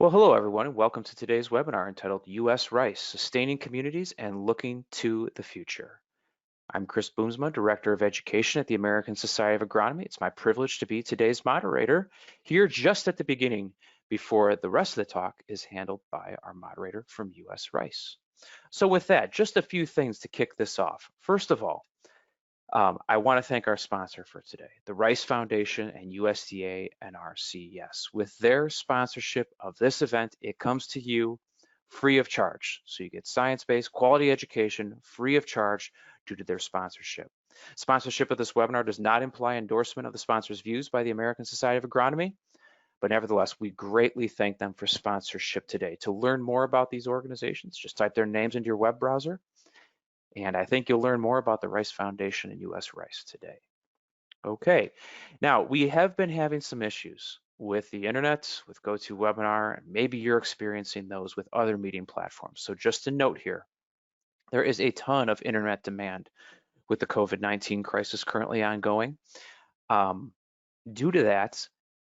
Well, hello everyone, and welcome to today's webinar entitled U.S. Rice, Sustaining Communities and Looking to the Future. I'm Chris Boomsma, Director of Education at the American Society of Agronomy. It's my privilege to be today's moderator here just at the beginning before the rest of the talk is handled by our moderator from U.S. Rice. So with that, just a few things to kick this off. First of all, I want to thank our sponsor for today, the Rice Foundation and USDA NRC. Yes, with their sponsorship of this event, it comes to you free of charge. So you get science-based quality education free of charge due to their sponsorship. Sponsorship of this webinar does not imply endorsement of the sponsor's views by the American Society of Agronomy, but nevertheless, we greatly thank them for sponsorship today. To learn more about these organizations, just type their names into your web browser and I think you'll learn more about the Rice Foundation and U.S. Rice today. Okay, now we have been having some issues with the internet, with GoToWebinar, and maybe you're experiencing those with other meeting platforms. So just a note here, there is a ton of internet demand with the COVID-19 crisis currently ongoing. Due to that,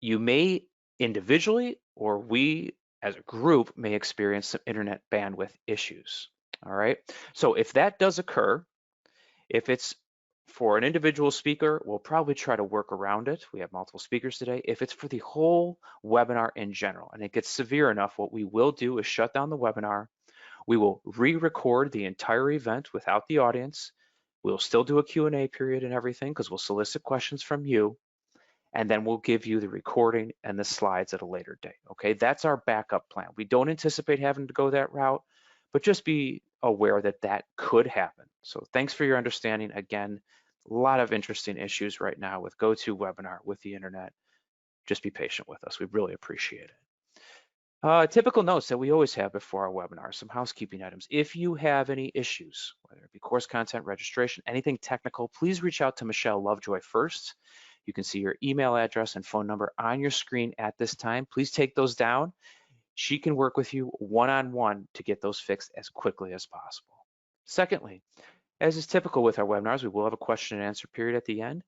you may individually or we as a group may experience some internet bandwidth issues. All right, so if that does occur, if it's for an individual speaker, we'll probably try to work around it. We have multiple speakers today. If it's for the whole webinar in general and it gets severe enough, what we will do is shut down the webinar. We will re-record the entire event without the audience. We'll still do a Q&A period and everything because we'll solicit questions from you. And then we'll give you the recording and the slides at a later date. Okay, that's our backup plan. We don't anticipate having to go that route, but just be aware that that could happen. So thanks for your understanding. Again, a lot of interesting issues right now with GoToWebinar, with the internet. Just be patient with us. We really appreciate it. Typical notes that we always have before our webinar, some housekeeping items. If you have any issues, whether it be course content, registration, anything technical, please reach out to Michelle Lovejoy first. You can see your email address and phone number on your screen at this time. Please take those down. She can work with you one-on-one to get those fixed as quickly as possible. Secondly, as is typical with our webinars, we will have a question and answer period at the end.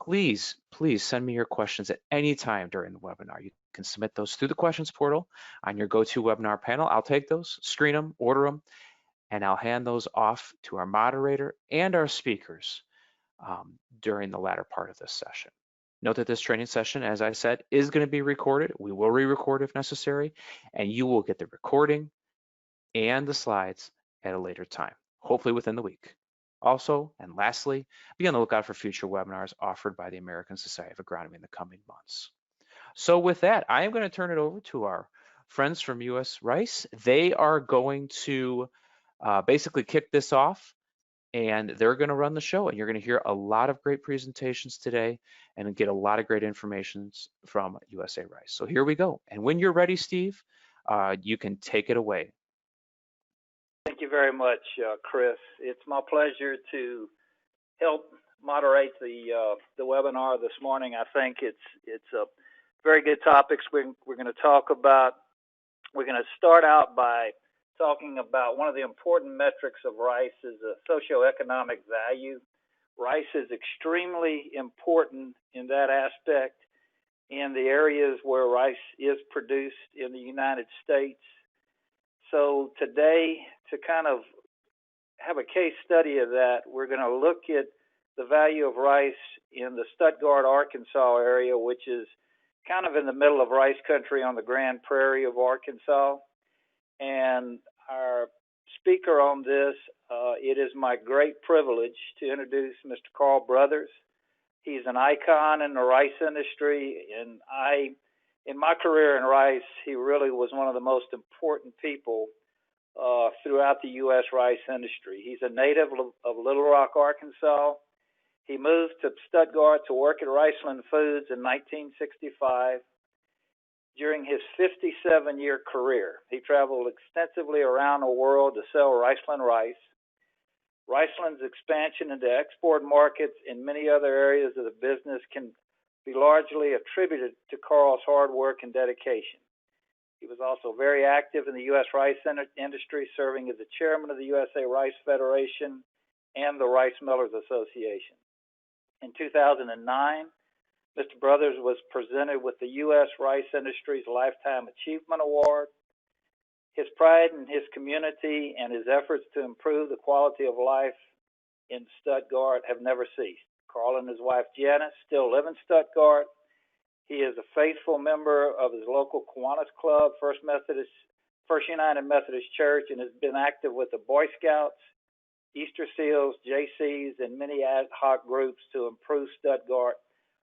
Please send me your questions at any time during the webinar. You can submit those through the questions portal on your GoToWebinar panel. I'll take those, screen them, order them, and I'll hand those off to our moderator and our speakers during the latter part of this session. Note that this training session, as I said, is going to be recorded. We will re-record if necessary, and you will get the recording and the slides at a later time, hopefully within the week. Also, and lastly, be on the lookout for future webinars offered by the American Society of Agronomy in the coming months. So with that, I am going to turn it over to our friends from U.S. Rice. They are going to basically kick this off, and they're going to run the show, and you're going to hear a lot of great presentations today and get a lot of great information from USA Rice. So here we go. And when you're ready, Steve, you can take it away. Thank you very much, Chris. It's my pleasure to help moderate the webinar this morning. I think it's a very good topics we're going to talk about. We're going to start out by talking about one of the important metrics of rice is the socioeconomic value. Rice is extremely important in that aspect in the areas where rice is produced in the United States. So today, to kind of have a case study of that, we're going to look at the value of rice in the Stuttgart, Arkansas area, which is kind of in the middle of rice country on the Grand Prairie of Arkansas. And our speaker on this, it is my great privilege to introduce Mr. Carl Brothers. He's an icon in the rice industry, and in my career in rice, he really was one of the most important people throughout the U.S. rice industry. He's a native of Little Rock, Arkansas. He moved to Stuttgart to work at Riceland Foods in 1965. During his 57-year career, he traveled extensively around the world to sell Riceland rice. Riceland's expansion into export markets in many other areas of the business can be largely attributed to Carl's hard work and dedication. He was also very active in the U.S. rice industry, serving as the chairman of the USA Rice Federation and the Rice Millers Association. In 2009, Mr. Brothers was presented with the U.S. Rice Industry's Lifetime Achievement Award. His pride in his community and his efforts to improve the quality of life in Stuttgart have never ceased. Carl and his wife Janice still live in Stuttgart. He is a faithful member of his local Kiwanis Club, First United Methodist Church, and has been active with the Boy Scouts, Easter Seals, JCs, and many ad hoc groups to improve Stuttgart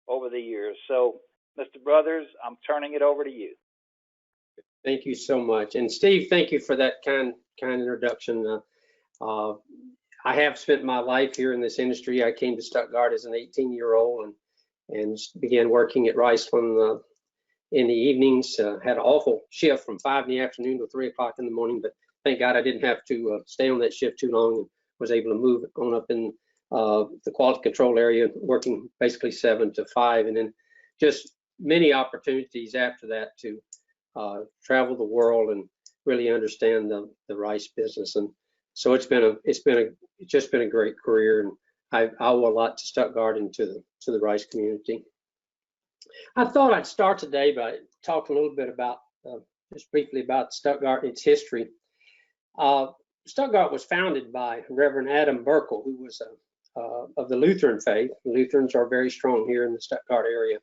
over the years. So, Mr. Brothers, I'm turning it over to you. Thank you so much. And Steve, thank you for that kind introduction. I have spent my life here in this industry. I came to Stuttgart as an 18-year-old and began working at Riceland in the evenings. Had an awful shift from 5 in the afternoon to 3 o'clock in the morning, but thank God I didn't have to stay on that shift too long and was able to move on up in the quality control area, working basically 7 to 5, and then just many opportunities after that to travel the world and really understand the rice business. And so it's just been a great career, and I owe a lot to Stuttgart and to the rice community. I thought I'd start today by talking a little bit about just briefly about Stuttgart and its history. Stuttgart was founded by Reverend Adam Burkle, who was of the Lutheran faith. Lutherans are very strong here in the Stuttgart area.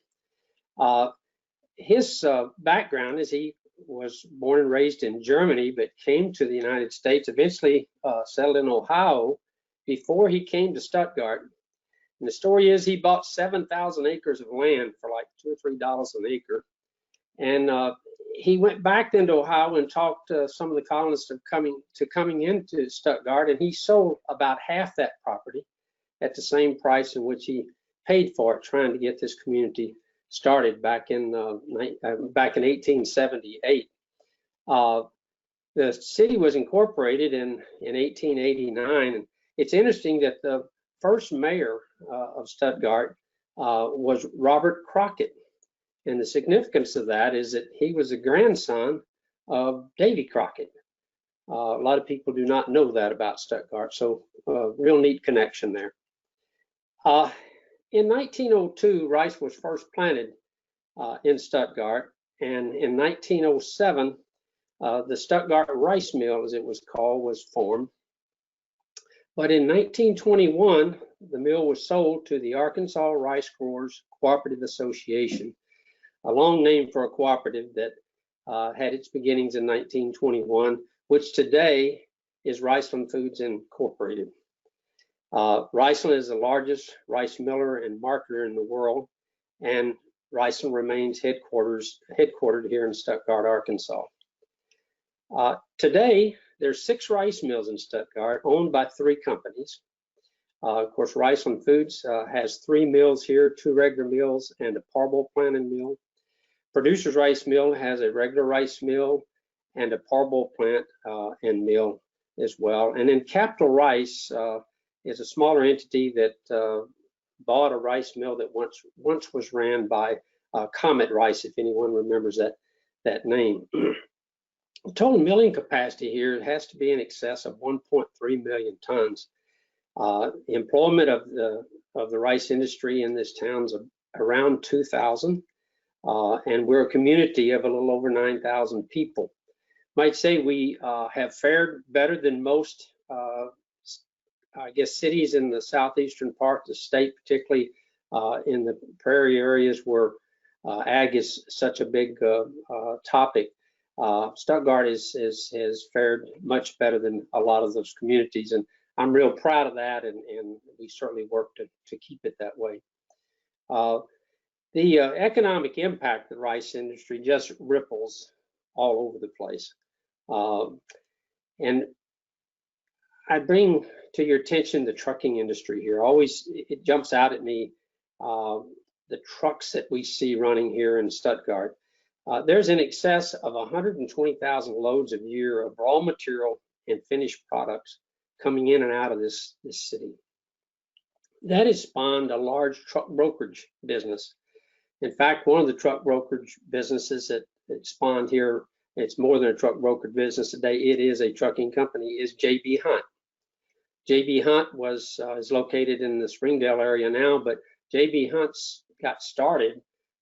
His background is he was born and raised in Germany, but came to the United States, eventually settled in Ohio before he came to Stuttgart. And the story is he bought 7,000 acres of land for like $2 or $3 an acre. And he went back into Ohio and talked to some of the colonists of coming into Stuttgart, and he sold about half that property at the same price in which he paid for it, trying to get this community started back in 1878. The city was incorporated in 1889, and it's interesting that the first mayor of Stuttgart was Robert Crockett, and the significance of that is that he was a grandson of Davy Crockett. A lot of people do not know that about Stuttgart, so real neat connection there. In 1902, rice was first planted in Stuttgart, and in 1907, the Stuttgart Rice Mill, as it was called, was formed. But in 1921, the mill was sold to the Arkansas Rice Growers Cooperative Association, a long name for a cooperative that had its beginnings in 1921, which today is Riceland Foods Incorporated. Riceland is the largest rice miller and marketer in the world, and Riceland remains headquartered here in Stuttgart, Arkansas. Today, there's 6 rice mills in Stuttgart, owned by 3 companies. Of course, Riceland Foods has 3 mills here, 2 regular mills and a parboil planting mill. Producers Rice Mill has a regular rice mill and a parboil plant and mill as well. And then Capital Rice is a smaller entity that bought a rice mill that once was ran by Comet Rice, if anyone remembers that name. The total milling capacity here has to be in excess of 1.3 million tons. Employment of the rice industry in this town's around 2,000, and we're a community of a little over 9,000 people. Might say we have fared better than most, I guess, cities in the southeastern part of the state, particularly in the prairie areas where ag is such a big topic. Stuttgart has fared much better than a lot of those communities, and I'm real proud of that, and we certainly work to keep it that way. The economic impact of the rice industry just ripples all over the place. And I bring to your attention the trucking industry here. Always, it jumps out at me, the trucks that we see running here in Stuttgart. There's in excess of 120,000 loads a year of raw material and finished products coming in and out of this city. That has spawned a large truck brokerage business. In fact, one of the truck brokerage businesses that spawned here, it's more than a truck brokerage business today, it is a trucking company, is J.B. Hunt. J.B. Hunt is located in the Springdale area now, but J.B. Hunt's got started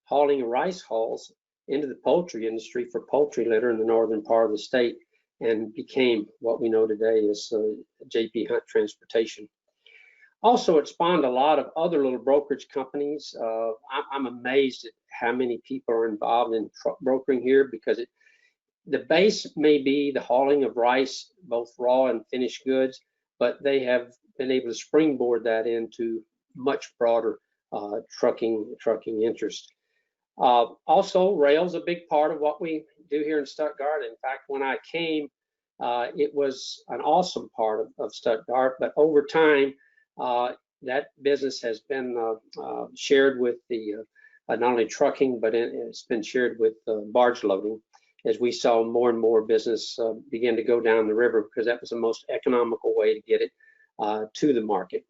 hauling rice hulls into the poultry industry for poultry litter in the northern part of the state, and became what we know today as J.P. Hunt Transportation. Also, it spawned a lot of other little brokerage companies. I'm amazed at how many people are involved in truck brokering here, because the base may be the hauling of rice, both raw and finished goods, but they have been able to springboard that into much broader trucking interest. Also, rail's a big part of what we do here in Stuttgart. In fact, when I came, it was an awesome part of Stuttgart, but over time, that business has been shared with the not only trucking, but it's been shared with barge loading, as we saw more and more business begin to go down the river, because that was the most economical way to get it to the market.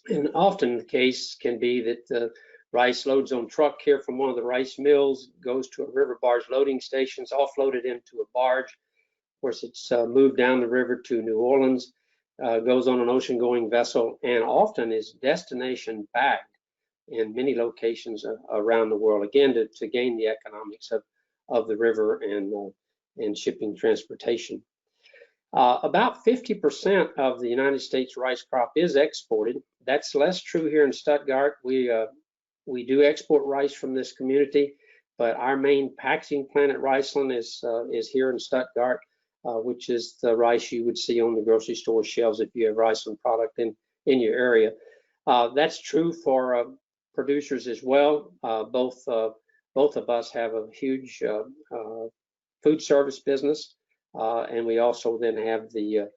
And often the case can be that the rice loads on truck here from one of the rice mills, goes to a river barge loading station, is offloaded into a barge. Of course, it's moved down the river to New Orleans, goes on an ocean-going vessel, and often is destination bagged in many locations around the world, again, to gain the economics of the river and shipping transportation. About 50% of the United States rice crop is exported. That's less true here in Stuttgart. We do export rice from this community, but our main packaging plant at Riceland is here in Stuttgart, which is the rice you would see on the grocery store shelves if you have Riceland product in your area. That's true for producers as well. Both of us have a huge food service business, and we also then have the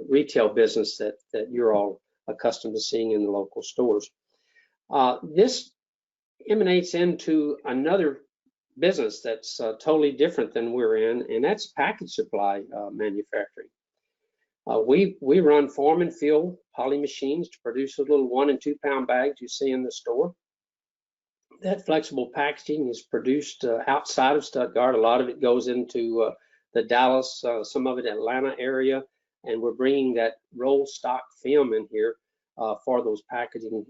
retail business that you're all accustomed to seeing in the local stores. This emanates into another business that's totally different than we're in, and that's package supply manufacturing. We run form and fill poly machines to produce those little 1 and 2 pound bags you see in the store. That flexible packaging is produced outside of Stuttgart. A lot of it goes into the Dallas, some of it Atlanta area, and we're bringing that roll stock film in here for those packaging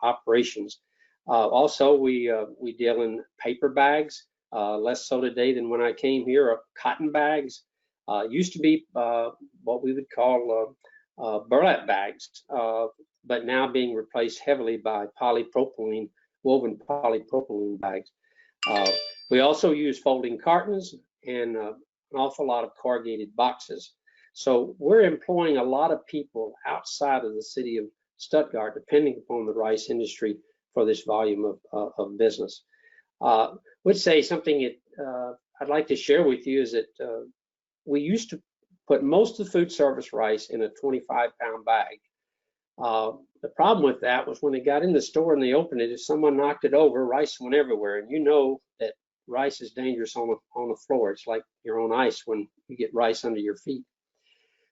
operations. Also, we deal in paper bags, less so today than when I came here. Cotton bags used to be what we would call burlap bags, but now being replaced heavily by polypropylene, woven polypropylene bags. We also use folding cartons and an awful lot of corrugated boxes. So we're employing a lot of people outside of the city of Stuttgart, depending upon the rice industry, for this volume of business. Would say something I'd like to share with you is that we used to put most of the food service rice in a 25 pound bag. The problem with that was when they got in the store and they opened it, if someone knocked it over, rice went everywhere. And you know that rice is dangerous on the floor. It's like you're on ice when you get rice under your feet.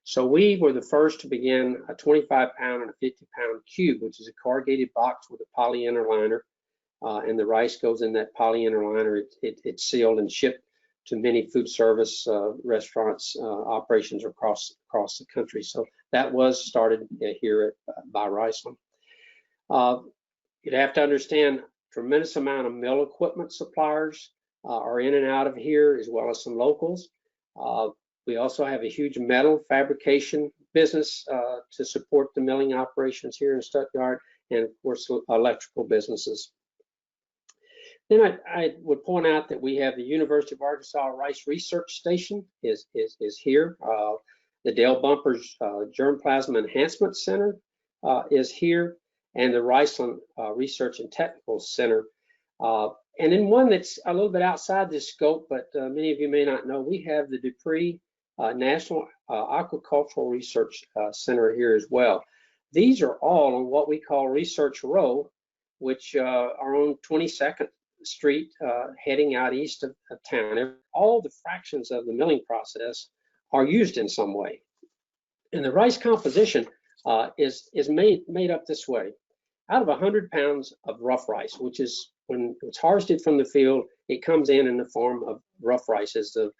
So we were the first to begin a 25 pound and a 50 pound cube, which is a corrugated box with a poly inner liner. And the rice goes in that poly inner liner. It's sealed and shipped to many food service restaurants operations across the country. So that was started here by Riceland. You'd have to understand, tremendous amount of mill equipment suppliers are in and out of here, as well as some locals. We also have a huge metal fabrication business to support the milling operations here in Stuttgart, and of course electrical businesses. Then I would point out that we have the University of Arkansas Rice Research Station is here. The Dale Bumpers Germplasm Enhancement Center is here, and the Riceland Research and Technical Center. And then one that's a little bit outside this scope, but many of you may not know, we have the Dupree National Aquacultural Research Center here as well. These are all on what we call Research Row, which are on 22nd Street, heading out east of town. All the fractions of the milling process are used in some way. And the rice composition is made up this way. Out of 100 pounds of rough rice, which is when it's harvested from the field, it comes in the form of rough rice as the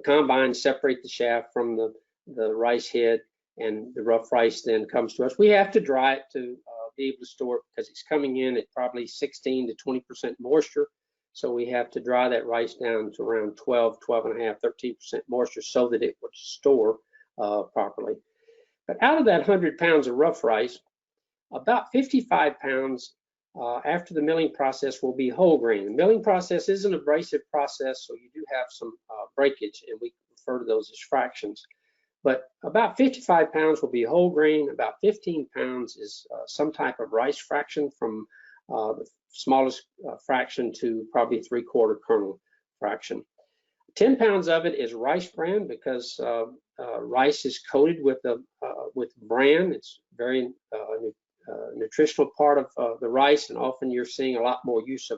combine separate the shaft from the rice head, and the rough rice then comes to us. We have to dry it to be able to store it because it's coming in at probably 16 to 20% moisture. So we have to dry that rice down to around 12, 12.5, 13% moisture so that it would store properly. But out of that 100 pounds of rough rice, about 55 pounds after the milling process will be whole grain. The milling process is an abrasive process, so you do have some breakage, and we refer to those as fractions. But about 55 pounds will be whole grain. About 15 pounds is some type of rice fraction, from the smallest fraction to probably 3/4 kernel fraction. 10 pounds of it is rice bran, because rice is coated with bran. It's very nutritional part of the rice, and often you're seeing a lot more use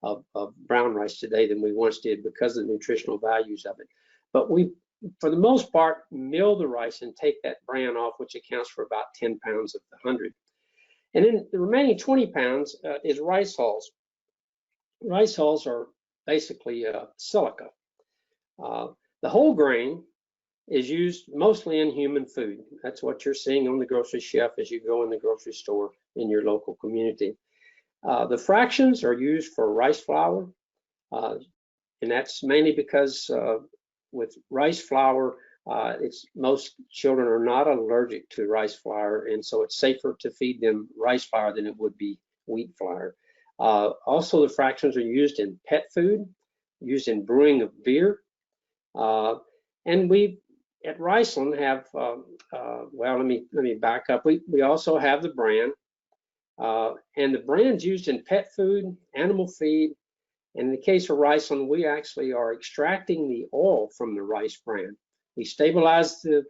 of brown rice today than we once did because of the nutritional values of it. But we, for the most part, mill the rice and take that bran off, which accounts for about 10 pounds of the 100. And then the remaining 20 pounds is rice hulls. Rice hulls are basically silica. The whole grain is used mostly in human food. That's what you're seeing on the grocery shelf as you go in the grocery store in your local community. The fractions are used for rice flour, and that's mainly because with rice flour, most children are not allergic to rice flour, and so it's safer to feed them rice flour than it would be wheat flour. Also, the fractions are used in pet food, used in brewing of beer, and we at Riceland have, well, let me back up. We also have the bran, and the bran's used in pet food, animal feed, and in the case of Riceland, we actually are extracting the oil from the rice bran. We stabilize the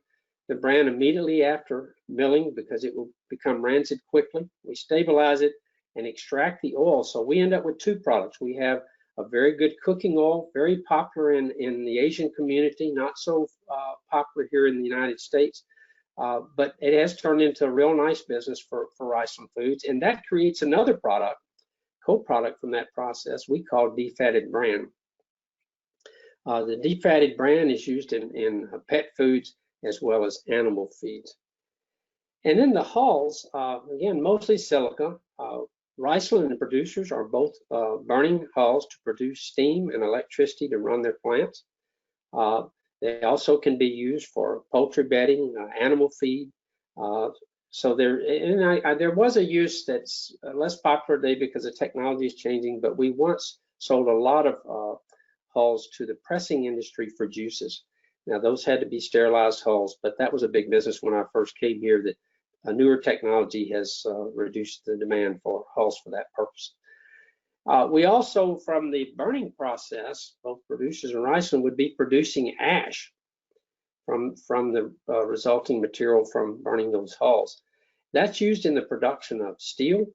bran immediately after milling because it will become rancid quickly. We stabilize it and extract the oil, so we end up with two products. We have a very good cooking oil, very popular in the Asian community, not so popular here in the United States, but it has turned into a real nice business for Riceland Foods, and that creates another product, co-product from that process we call defatted bran. The defatted bran is used in pet foods as well as animal feeds. And then the hulls, again, mostly silica. Riceland and producers are both burning hulls to produce steam and electricity to run their plants. They also can be used for poultry bedding, animal feed. So there was a use that's less popular today because the technology is changing, but we once sold a lot of hulls to the pressing industry for juices. Now those had to be sterilized hulls, but that was a big business when I first came here, that a newer technology has reduced the demand for hulls for that purpose. We also, from the burning process, both producers and Riceland would be producing ash from the resulting material from burning those hulls. That's used in the production of steel,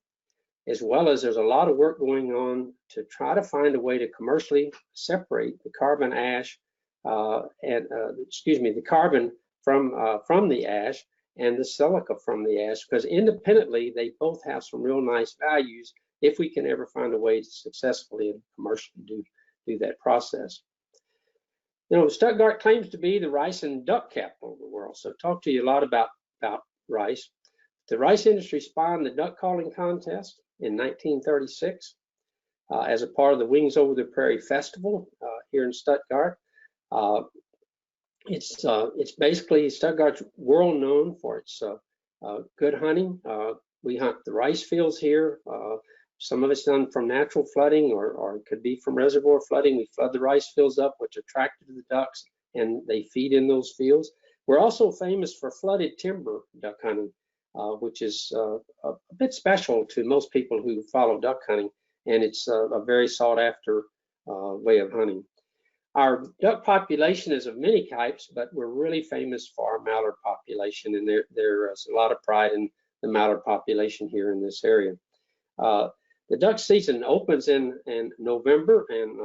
as well as there's a lot of work going on to try to find a way to commercially separate the carbon ash, the carbon from the ash and the silica from the ash, because independently they both have some real nice values if we can ever find a way to successfully and commercially do that process. You know, Stuttgart claims to be the rice and duck capital of the world, so I've talked to you a lot about rice. The rice industry spawned the duck calling contest in 1936 as a part of the Wings Over the Prairie Festival here in Stuttgart. It's basically, Stuttgart's world known for its good hunting. We hunt the rice fields here. Some of it's done from natural flooding, or it could be from reservoir flooding. We flood the rice fields up, which attracted the ducks, and they feed in those fields. We're also famous for flooded timber duck hunting, which is a bit special to most people who follow duck hunting, and it's a very sought after way of hunting. Our duck population is of many types, but we're really famous for our mallard population, and there's a lot of pride in the mallard population here in this area. The duck season opens in November and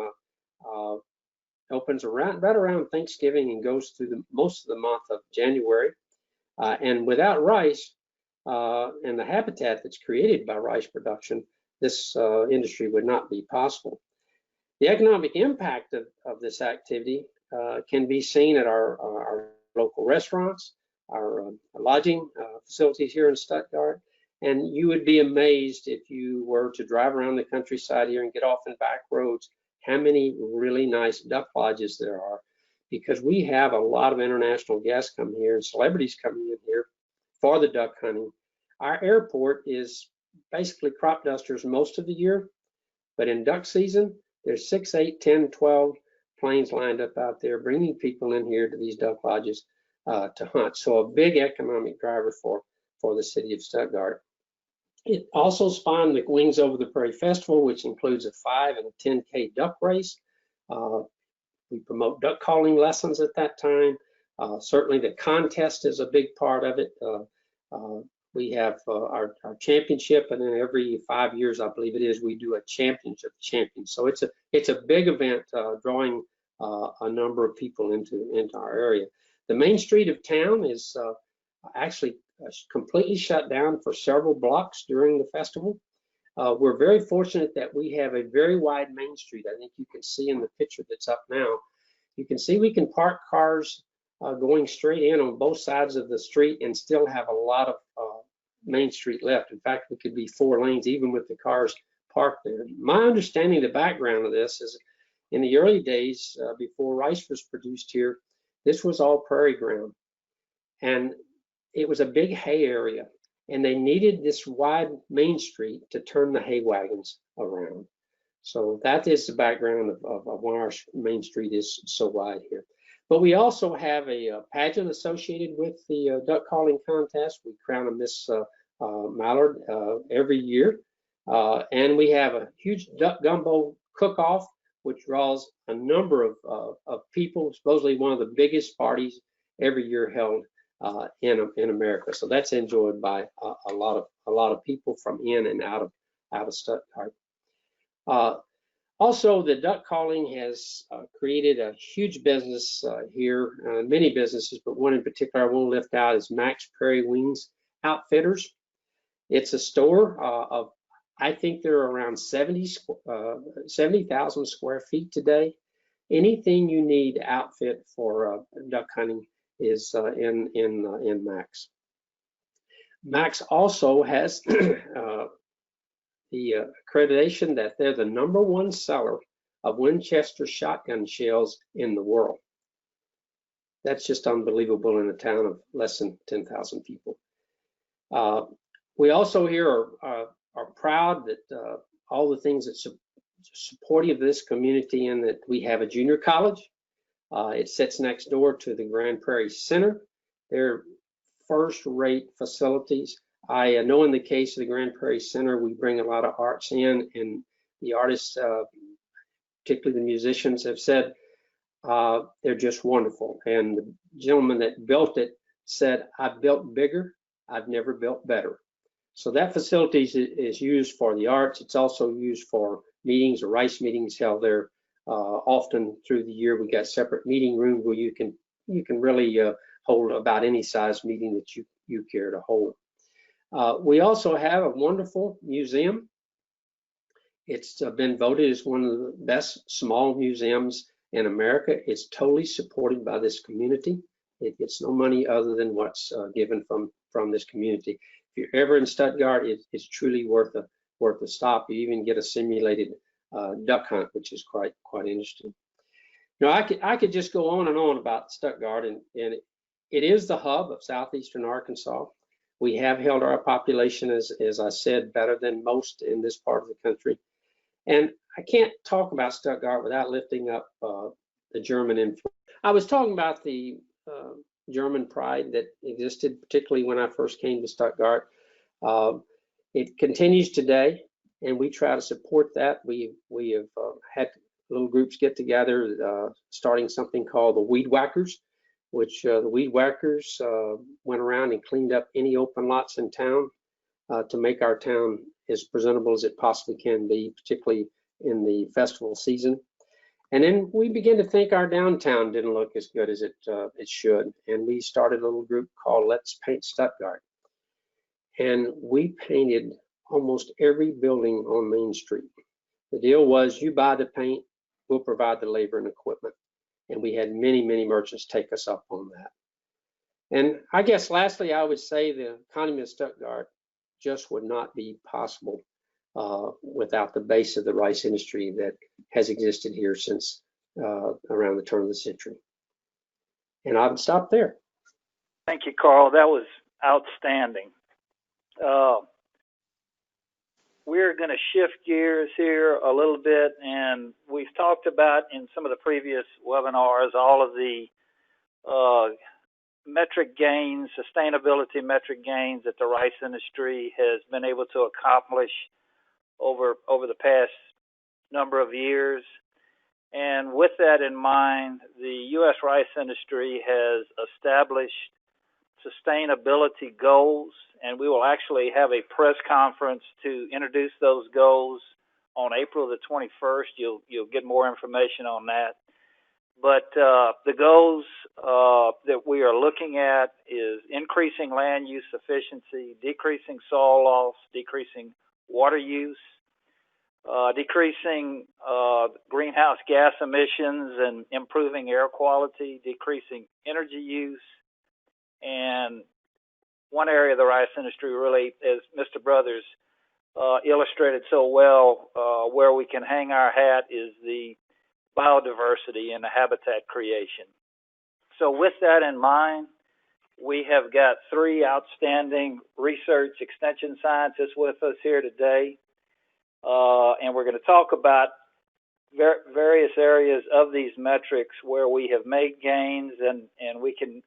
opens right around Thanksgiving and goes through most of the month of January. And without rice and the habitat that's created by rice production, this industry would not be possible. The economic impact of this activity can be seen at our local restaurants, our lodging facilities here in Stuttgart, And you would be amazed if you were to drive around the countryside here and get off in back roads, how many really nice duck lodges there are, because we have a lot of international guests coming here and celebrities coming in here for the duck hunting. Our airport is basically crop dusters most of the year, but in duck season, there's 6, 8, 10, 12 planes lined up out there bringing people in here to these duck lodges to hunt. So a big economic driver for the city of Stuttgart. It also spawned the Wings Over the Prairie Festival, which includes a 5 and a 10K duck race. We promote duck calling lessons at that time. Certainly the contest is a big part of it. We have our championship, and then every 5 years, I believe it is, we do a championship champion. So it's a big event drawing a number of people into our area. The main street of town is actually completely shut down for several blocks during the festival. We're very fortunate that we have a very wide main street. I think you can see in the picture that's up now. You can see we can park cars going straight in on both sides of the street and still have a lot of main street left. In fact, we could be 4 lanes even with the cars parked there. My understanding, the background of this is in the early days before rice was produced here, this was all prairie ground. And it was a big hay area, and they needed this wide main street to turn the hay wagons around. So that is the background of why our main street is so wide here. But we also have a pageant associated with the duck calling contest. We crown a Miss Mallard every year. And we have a huge duck gumbo cook-off, which draws a number of people, supposedly one of the biggest parties every year held in America. So that's enjoyed by a lot of people from in and out of Stuttgart. Also, the duck calling has created a huge business here, many businesses, but one in particular I want to lift out is Max Prairie Wings Outfitters. It's a store of, I think there are around 70,000 square feet today. Anything you need to outfit for duck hunting is in Max. Max also has the accreditation that they're the #1 seller of Winchester shotgun shells in the world. That's just unbelievable in a town of less than 10,000 people. We also here are proud that all the things that supportive of this community, and that we have a junior college. It sits next door to the Grand Prairie Center. They're first-rate facilities. I know in the case of the Grand Prairie Center, we bring a lot of arts in, and the artists, particularly the musicians, have said they're just wonderful. And the gentleman that built it said, "I've built bigger, I've never built better." So that facility is used for the arts. It's also used for meetings or rice meetings held there. Often through the year, we got separate meeting rooms where you can really hold about any size meeting that you care to hold. We also have a wonderful museum. It's been voted as one of the best small museums in America. It's totally supported by this community. It gets no money other than what's given from this community. If you're ever in Stuttgart, it's truly worth a stop. You even get a simulated duck hunt, which is quite interesting. You know, I could just go on and on about Stuttgart, and it is the hub of southeastern Arkansas. We have held our population, as I said, better than most in this part of the country. And I can't talk about Stuttgart without lifting up the German influence. I was talking about the German pride that existed, particularly when I first came to Stuttgart. It continues today, and we try to support that. We have had little groups get together, starting something called the Weed Whackers, which the Weed Whackers went around and cleaned up any open lots in town to make our town as presentable as it possibly can be, particularly in the festival season. And then we began to think our downtown didn't look as good as it should, and we started a little group called Let's Paint Stuttgart. And we painted almost every building on Main Street. The deal was, you buy the paint, we'll provide the labor and equipment. And we had many merchants take us up on that. And I guess lastly, I would say the economy of Stuttgart just would not be possible without the base of the rice industry that has existed here since around the turn of the century. And I would stop there. Thank you, Carl. That was outstanding. We're going to shift gears here a little bit, and we've talked about in some of the previous webinars all of the metric gains, sustainability metric gains that the rice industry has been able to accomplish over the past number of years. And with that in mind, the U.S. rice industry has established sustainability goals, and we will actually have a press conference to introduce those goals on April the 21st. You'll get more information on that. But the goals that we are looking at is increasing land use efficiency, decreasing soil loss, decreasing water use, decreasing greenhouse gas emissions and improving air quality, decreasing energy use. And one area of the rice industry really, as Mr. Brothers illustrated so well, where we can hang our hat is the biodiversity and the habitat creation. So with that in mind, we have got three outstanding research extension scientists with us here today. And we're going to talk about various areas of these metrics where we have made gains and we can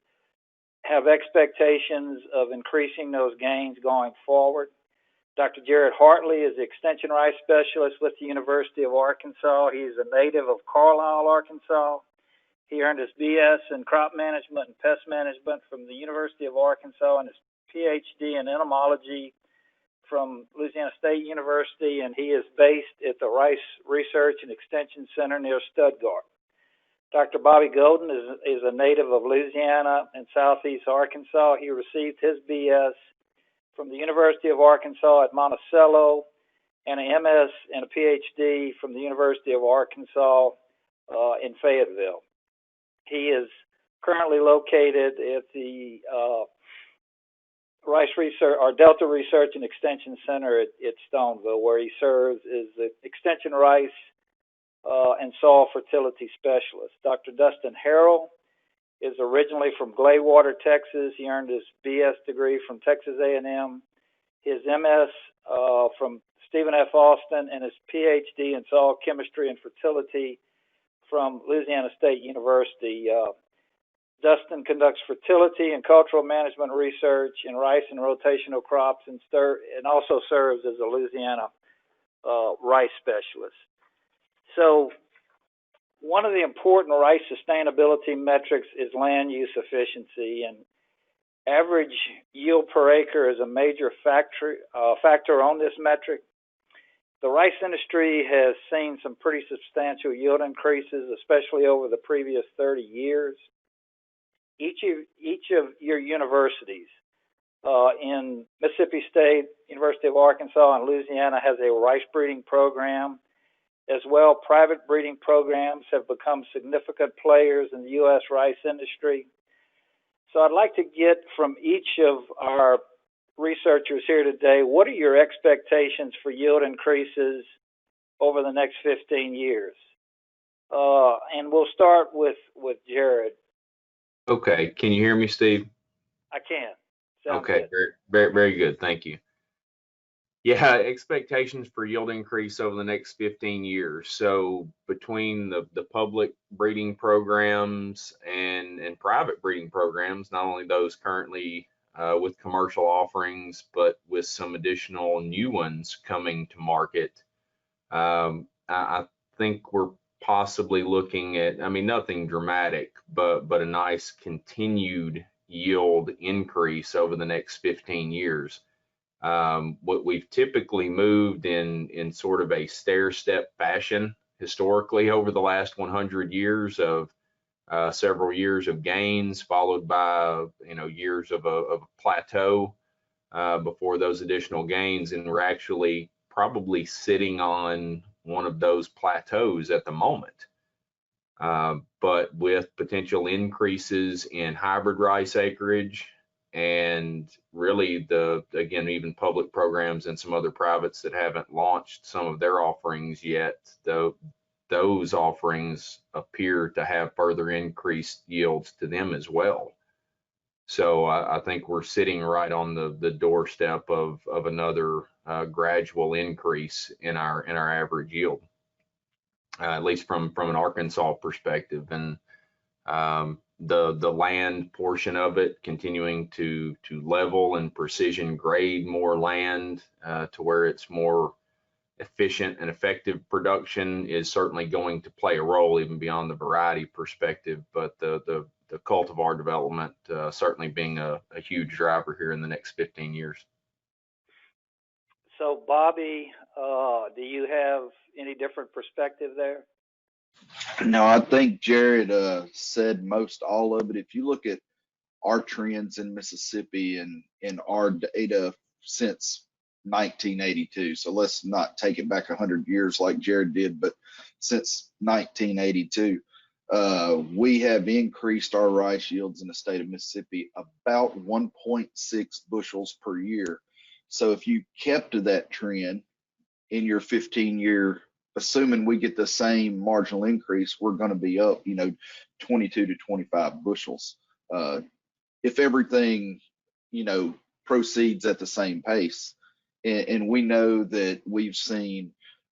have expectations of increasing those gains going forward. Dr. Jared Hartley is the Extension Rice Specialist with the University of Arkansas. He's a native of Carlisle, Arkansas. He earned his BS in Crop Management and Pest Management from the University of Arkansas and his PhD in Entomology from Louisiana State University, and he is based at the Rice Research and Extension Center near Stuttgart. Dr. Bobby Golden is a native of Louisiana and Southeast Arkansas. He received his BS from the University of Arkansas at Monticello and an MS and a PhD from the University of Arkansas in Fayetteville. He is currently located at the Rice Research or Delta Research and Extension Center at Stoneville, where he serves as the Extension Rice and Soil Fertility Specialist. Dr. Dustin Harrell is originally from Glaywater, Texas. He earned his BS degree from Texas A&M, his MS from Stephen F. Austin, and his PhD in soil chemistry and fertility from Louisiana State University. Dustin conducts fertility and cultural management research in rice and rotational crops and also serves as a Louisiana rice specialist. So one of the important rice sustainability metrics is land use efficiency, and average yield per acre is a major factor on this metric. The rice industry has seen some pretty substantial yield increases, especially over the previous 30 years. Each of your universities in Mississippi State, University of Arkansas, and Louisiana has a rice breeding program. As well, private breeding programs have become significant players in the U.S. rice industry. So I'd like to get from each of our researchers here today, what are your expectations for yield increases over the next 15 years? And we'll start with Jared. Okay, can you hear me, Steve? I can. Sounds okay, good. very good, thank you. Yeah, expectations for yield increase over the next 15 years. So between the public breeding programs and private breeding programs, not only those currently with commercial offerings, but with some additional new ones coming to market, I think we're possibly looking at, I mean, nothing dramatic, but a nice continued yield increase over the next 15 years. What we've typically moved in sort of a stair-step fashion historically over the last 100 years of several years of gains, followed by years of a plateau before those additional gains, and we're actually probably sitting on one of those plateaus at the moment. But with potential increases in hybrid rice acreage And really again, even public programs and some other privates that haven't launched some of their offerings yet, though those offerings appear to have further increased yields to them as well. So I think we're sitting right on the doorstep of another gradual increase in our average yield, at least from an Arkansas perspective. And the land portion of it continuing to level and precision grade more land to where it's more efficient and effective production is certainly going to play a role, even beyond the variety perspective. But the cultivar development certainly being a huge driver here in the next 15 years. So, Bobby, do you have any different perspective there? No, I think Jared said most all of it. If you look at our trends in Mississippi and in our data since 1982, so let's not take it back 100 years like Jared did, but since 1982, we have increased our rice yields in the state of Mississippi about 1.6 bushels per year. So if you kept to that trend in your 15-year, assuming we get the same marginal increase, we're going to be up, 22 to 25 bushels. If everything, proceeds at the same pace. And we know that we've seen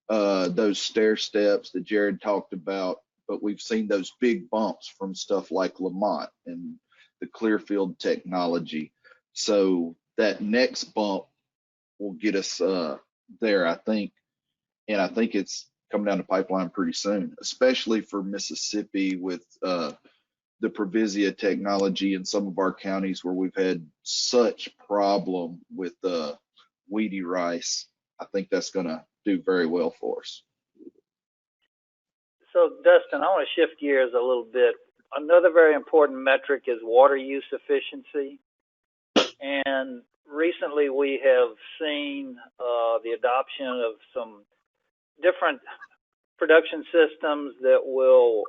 those stair steps that Jared talked about, but we've seen those big bumps from stuff like Lamont and the Clearfield technology. So that next bump will get us there, I think. And I think it's coming down the pipeline pretty soon, especially for Mississippi with the Previsia technology in some of our counties where we've had such problem with weedy rice. I think that's going to do very well for us. So, Dustin, I want to shift gears a little bit. Another very important metric is water use efficiency. And recently we have seen the adoption of some different production systems that will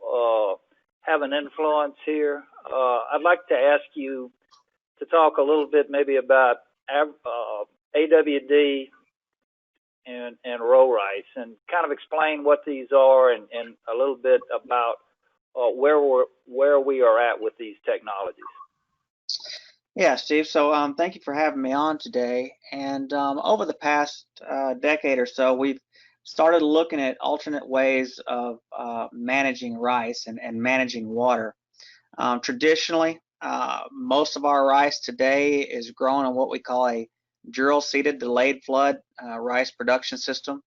have an influence here. I'd like to ask you to talk a little bit maybe about AWD and row rice and kind of explain what these are and a little bit about where we are at with these technologies. Yeah, Steve. So thank you for having me on today. And over the past decade or so, we've started looking at alternate ways of managing rice and managing water. Traditionally, most of our rice today is grown on what we call a drill-seeded delayed flood rice production system.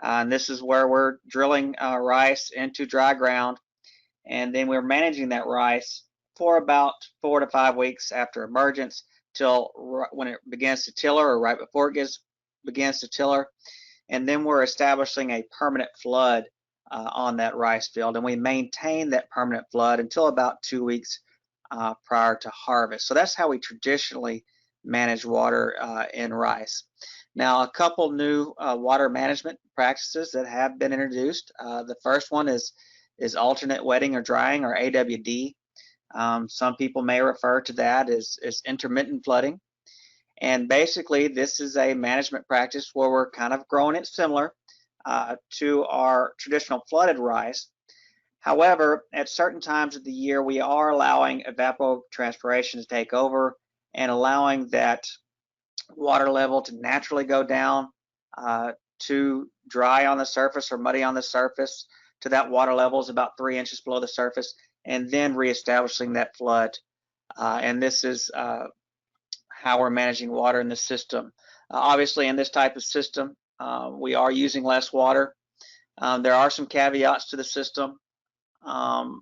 And this is where we're drilling rice into dry ground, and then we're managing that rice for about 4 to 5 weeks after emergence till when it begins to tiller, or right before it begins to tiller. And then we're establishing a permanent flood on that rice field, and we maintain that permanent flood until about 2 weeks prior to harvest. So that's how we traditionally manage water in rice. Now, a couple new water management practices that have been introduced. The first one is alternate wetting or drying, or AWD. Some people may refer to that as intermittent flooding. And basically, this is a management practice where we're kind of growing it similar to our traditional flooded rice. However, at certain times of the year, we are allowing evapotranspiration to take over and allowing that water level to naturally go down to dry on the surface or muddy on the surface to that water level is about 3 inches below the surface, and then reestablishing that flood. And this is how we're managing water in the system. Obviously, in this type of system, we are using less water. There are some caveats to the system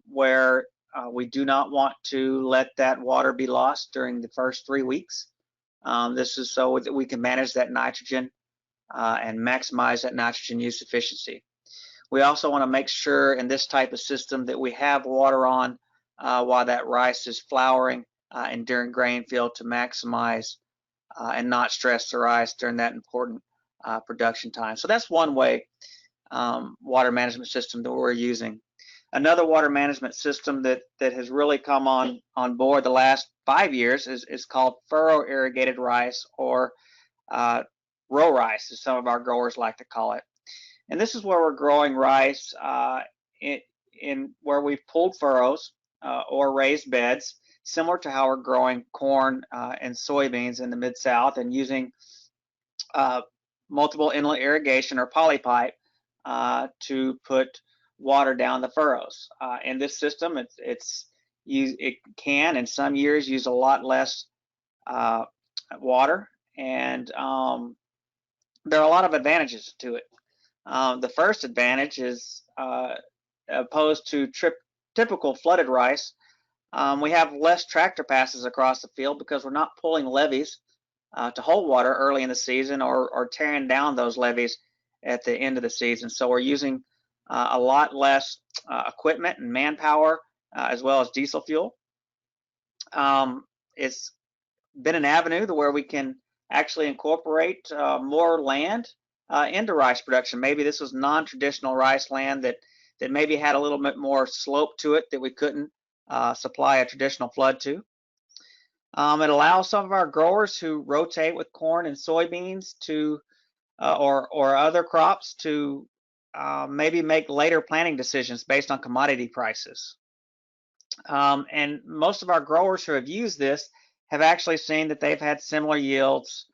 where we do not want to let that water be lost during the first 3 weeks. This is so that we can manage that nitrogen and maximize that nitrogen use efficiency. We also want to make sure in this type of system that we have water on while that rice is flowering and during grain field to maximize and not stress the rice during that important production time. So that's one way water management system that we're using. Another water management system that has really come on board the last 5 years is called furrow irrigated rice, or row rice, as some of our growers like to call it. And this is where we're growing rice in where we've pulled furrows or raised beds, similar to how we're growing corn and soybeans in the Mid-South, and using multiple inlet irrigation or polypipe to put water down the furrows. In this system, it can in some years use a lot less water, and there are a lot of advantages to it. The first advantage is opposed to typical flooded rice, we have less tractor passes across the field because we're not pulling levees to hold water early in the season, or tearing down those levees at the end of the season. So we're using a lot less equipment and manpower, as well as diesel fuel. It's been an avenue to where we can actually incorporate more land into rice production. Maybe this was non-traditional rice land that maybe had a little bit more slope to it that we couldn't supply a traditional flood to. It allows some of our growers who rotate with corn and soybeans to or other crops to maybe make later planting decisions based on commodity prices. And most of our growers who have used this have actually seen that they've had similar yields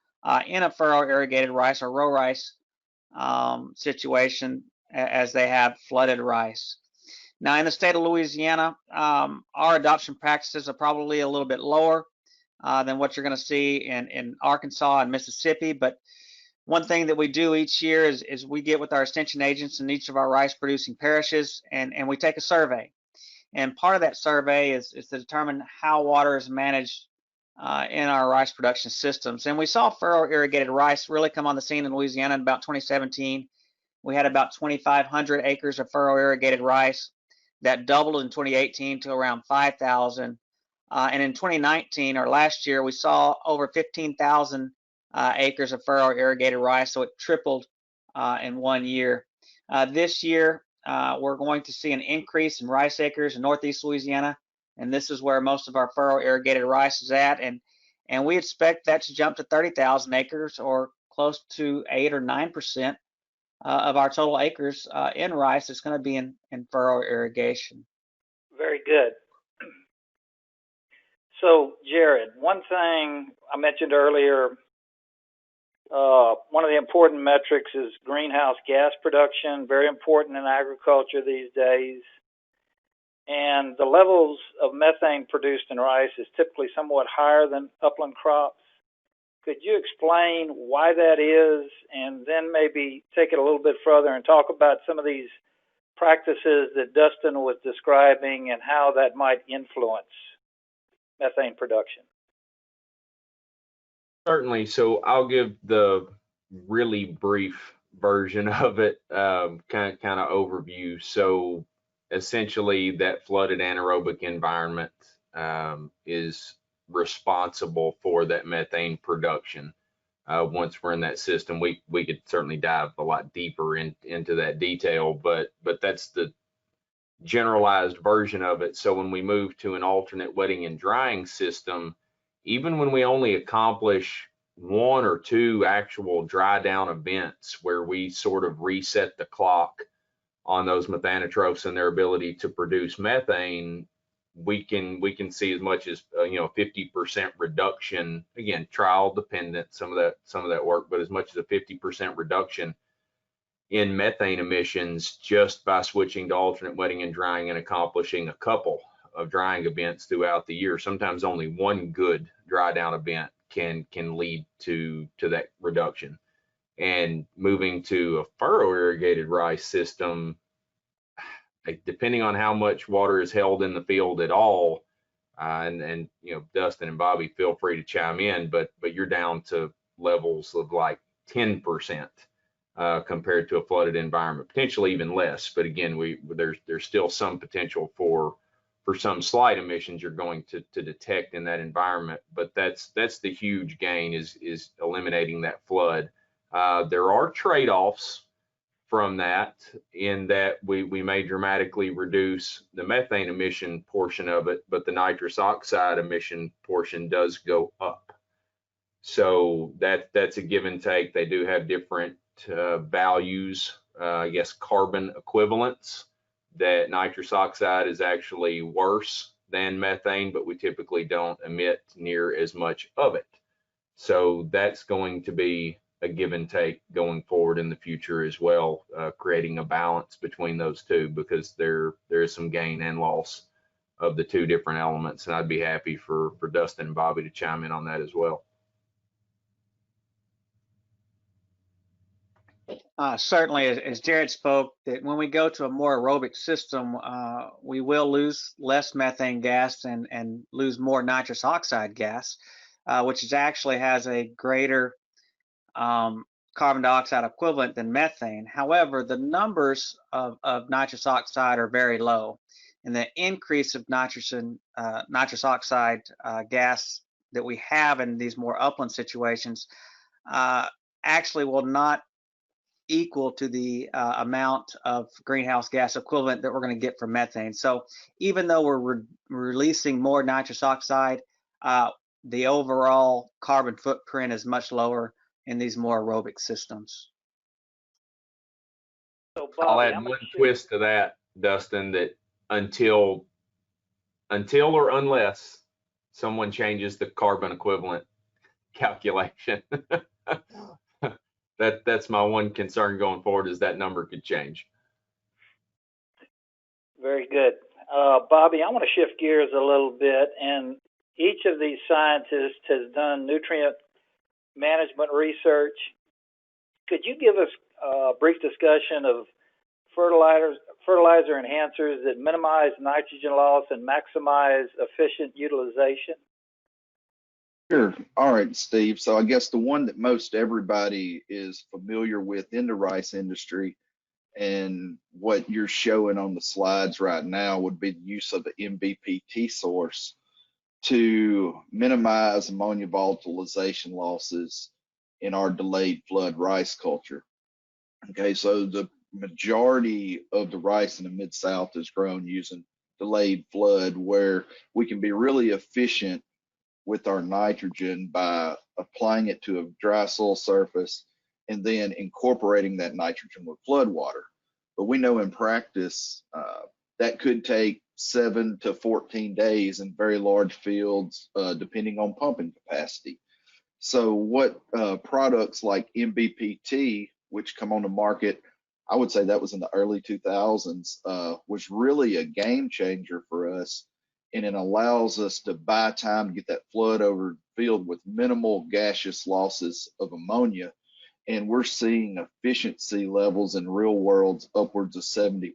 in a furrow irrigated rice or row rice situation as they have flooded rice. Now, in the state of Louisiana, our adoption practices are probably a little bit lower than what you're going to see in Arkansas and Mississippi. But one thing that we do each year is we get with our extension agents in each of our rice producing parishes, and we take a survey. And part of that survey is to determine how water is managed in our rice production systems. And we saw furrow irrigated rice really come on the scene in Louisiana in about 2017. We had about 2,500 acres of furrow irrigated rice. That doubled in 2018 to around 5,000. And in 2019, or last year, we saw over 15,000 acres of furrow irrigated rice, so it tripled in 1 year. This year, we're going to see an increase in rice acres in Northeast Louisiana, and this is where most of our furrow irrigated rice is at. And we expect that to jump to 30,000 acres, or close to 8 or 9% of our total acres in rice is going to be in furrow irrigation. Very good. So, Jared, one thing I mentioned earlier, one of the important metrics is greenhouse gas production, very important in agriculture these days. And the levels of methane produced in rice is typically somewhat higher than upland crops. Could you explain why that is, and then maybe take it a little bit further and talk about some of these practices that Dustin was describing and how that might influence methane production? Certainly. So I'll give the really brief version of it, kind of overview. So essentially, that flooded anaerobic environment is responsible for that methane production. Once we're in that system, we could certainly dive a lot deeper into that detail, but that's the generalized version of it. So when we move to an alternate wetting and drying system, even when we only accomplish 1 or 2 actual dry down events where we sort of reset the clock on those methanotrophs and their ability to produce methane, we can see as much as 50% reduction. Again, trial dependent, some of that work, but as much as a 50% reduction in methane emissions just by switching to alternate wetting and drying and accomplishing a couple of drying events throughout the year. Sometimes only one good dry down event can lead to that reduction. And moving to a furrow irrigated rice system, depending on how much water is held in the field at all, and Dustin and Bobby, feel free to chime in, but you're down to levels of like 10% compared to a flooded environment, potentially even less. But again, there's still some potential for some slight emissions you're going to detect in that environment. But that's the huge gain, is eliminating that flood. There are trade-offs from that in that we may dramatically reduce the methane emission portion of it, but the nitrous oxide emission portion does go up. So that's a give and take. They do have different values, I guess carbon equivalents, that nitrous oxide is actually worse than methane, but we typically don't emit near as much of it. So that's going to be a give and take going forward in the future as well, creating a balance between those two, because there is some gain and loss of the two different elements. And I'd be happy for Dustin and Bobby to chime in on that as well. Certainly, as Jared spoke, that when we go to a more aerobic system, we will lose less methane gas and lose more nitrous oxide gas, which actually has a greater carbon dioxide equivalent than methane. However, the numbers of nitrous oxide are very low, and the increase of nitrous oxide gas that we have in these more upland situations actually will not equal to the amount of greenhouse gas equivalent that we're going to get from methane. So even though we're releasing more nitrous oxide, the overall carbon footprint is much lower in these more aerobic systems. So I'll Bobby, add one twist to that, Dustin, that until or unless someone changes the carbon equivalent calculation, that's my one concern going forward, is that number could change. Very good. Bobby, I want to shift gears a little bit, and each of these scientists has done nutrient management research. Could you give us a brief discussion of fertilizer enhancers that minimize nitrogen loss and maximize efficient utilization? Sure. All right, Steve. So I guess the one that most everybody is familiar with in the rice industry, and what you're showing on the slides right now, would be the use of the MBPT source to minimize ammonia volatilization losses in our delayed flood rice culture. Okay, so the majority of the rice in the Mid-South is grown using delayed flood, where we can be really efficient with our nitrogen by applying it to a dry soil surface and then incorporating that nitrogen with flood water. But we know in practice that could take 7 to 14 days in very large fields, depending on pumping capacity. So what products like MBPT, which come on the market, I would say that was in the early 2000s, was really a game changer for us. And it allows us to buy time to get that flood over field with minimal gaseous losses of ammonia. And we're seeing efficiency levels in real worlds upwards of 70%,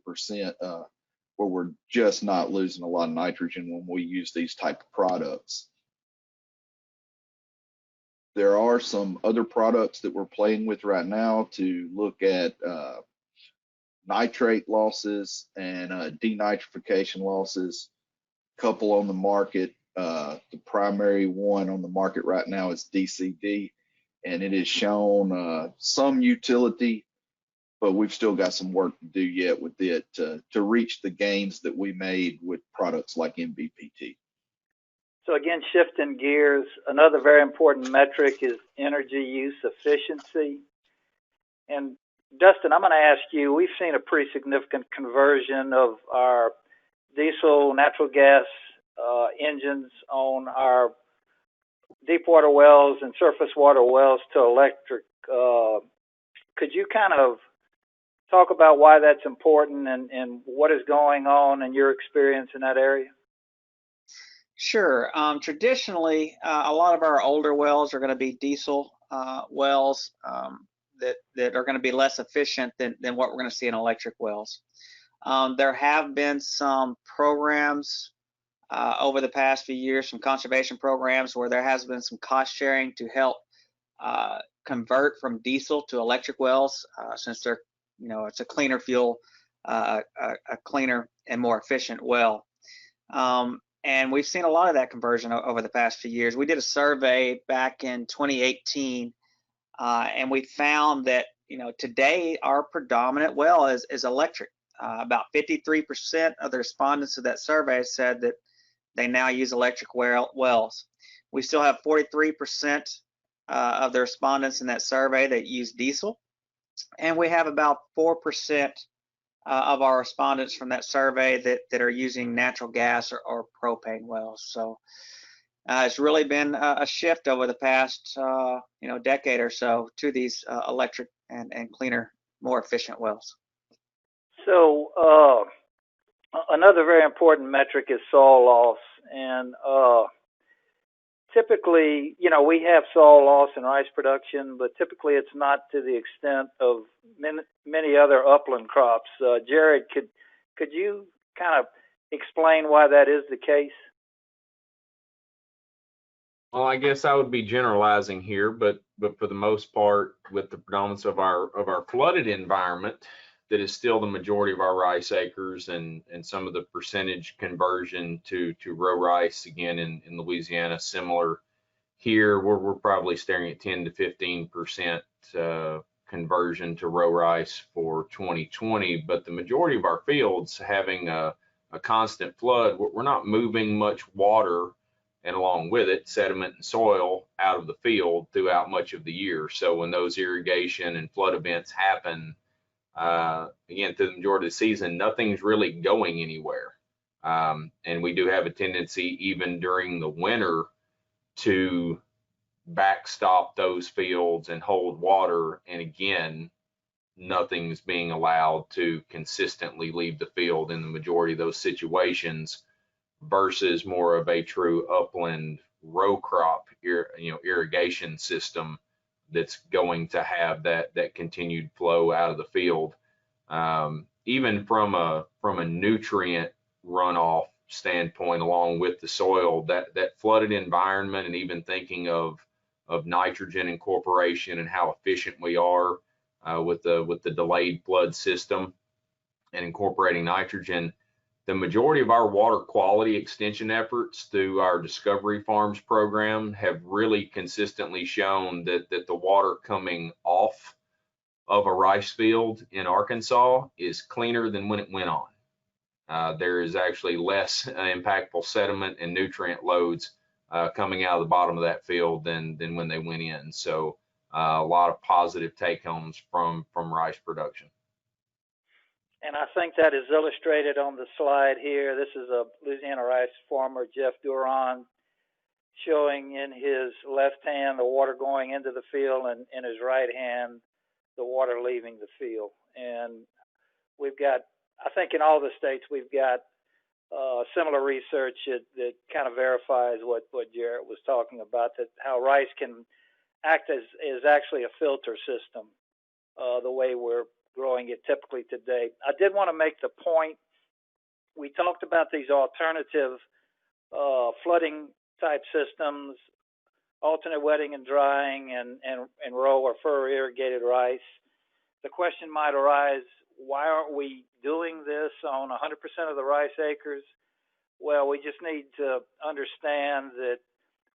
where we're just not losing a lot of nitrogen when we use these type of products. There are some other products that we're playing with right now to look at nitrate losses and denitrification losses. Couple on the market. The primary one on the market right now is DCD, and it has shown some utility, but we've still got some work to do yet with it to reach the gains that we made with products like MBPT. So again, shifting gears, another very important metric is energy use efficiency. And Dustin, I'm going to ask you, we've seen a pretty significant conversion of our diesel, natural gas engines on our deep water wells and surface water wells to electric. Could you kind of talk about why that's important and what is going on in your experience in that area? Sure. Traditionally, a lot of our older wells are going to be diesel wells that are going to be less efficient than what we're going to see in electric wells. There have been some programs over the past few years, some conservation programs where there has been some cost sharing to help convert from diesel to electric wells, since they're, it's a cleaner fuel, a cleaner and more efficient well. And we've seen a lot of that conversion over the past few years. We did a survey back in 2018, and we found that today our predominant well is electric. About 53% of the respondents to that survey said that they now use electric wells. We still have 43% of the respondents in that survey that use diesel, and we have about 4% of our respondents from that survey that are using natural gas or propane wells. So it's really been a shift over the past decade or so to these electric and cleaner, more efficient wells. So another very important metric is soil loss, and typically, we have soil loss in rice production, but typically it's not to the extent of many other upland crops. Jared, could you kind of explain why that is the case? Well, I guess I would be generalizing here, but for the most part, with the predominance of our flooded environment, that is still the majority of our rice acres, and some of the percentage conversion to row rice again in Louisiana similar. Here we're probably staring at 10 to 15% conversion to row rice for 2020, but the majority of our fields having a constant flood, we're not moving much water, and along with it, sediment and soil out of the field throughout much of the year. So when those irrigation and flood events happen, again, through the majority of the season, nothing's really going anywhere. And we do have a tendency, even during the winter, to backstop those fields and hold water. And again, nothing's being allowed to consistently leave the field in the majority of those situations, versus more of a true upland row crop irrigation system that's going to have that continued flow out of the field. Even from a nutrient runoff standpoint, along with the soil, that flooded environment, and even thinking of nitrogen incorporation and how efficient we are with the delayed flood system and incorporating nitrogen. The majority of our water quality extension efforts through our Discovery Farms program have really consistently shown that the water coming off of a rice field in Arkansas is cleaner than when it went on. There is actually less impactful sediment and nutrient loads coming out of the bottom of that field than when they went in. So a lot of positive take homes from rice production. And I think that is illustrated on the slide here. This is a Louisiana rice farmer, Jeff Duran, showing in his left hand the water going into the field, and in his right hand the water leaving the field. And we've got, I think in all the states, we've got similar research that kind of verifies what Jarrett was talking about, that how rice can act as actually a filter system, the way we're growing it typically today. I did want to make the point, we talked about these alternative flooding type systems, alternate wetting and drying, and row or furrow irrigated rice. The question might arise, why aren't we doing this on 100% of the rice acres? Well, we just need to understand that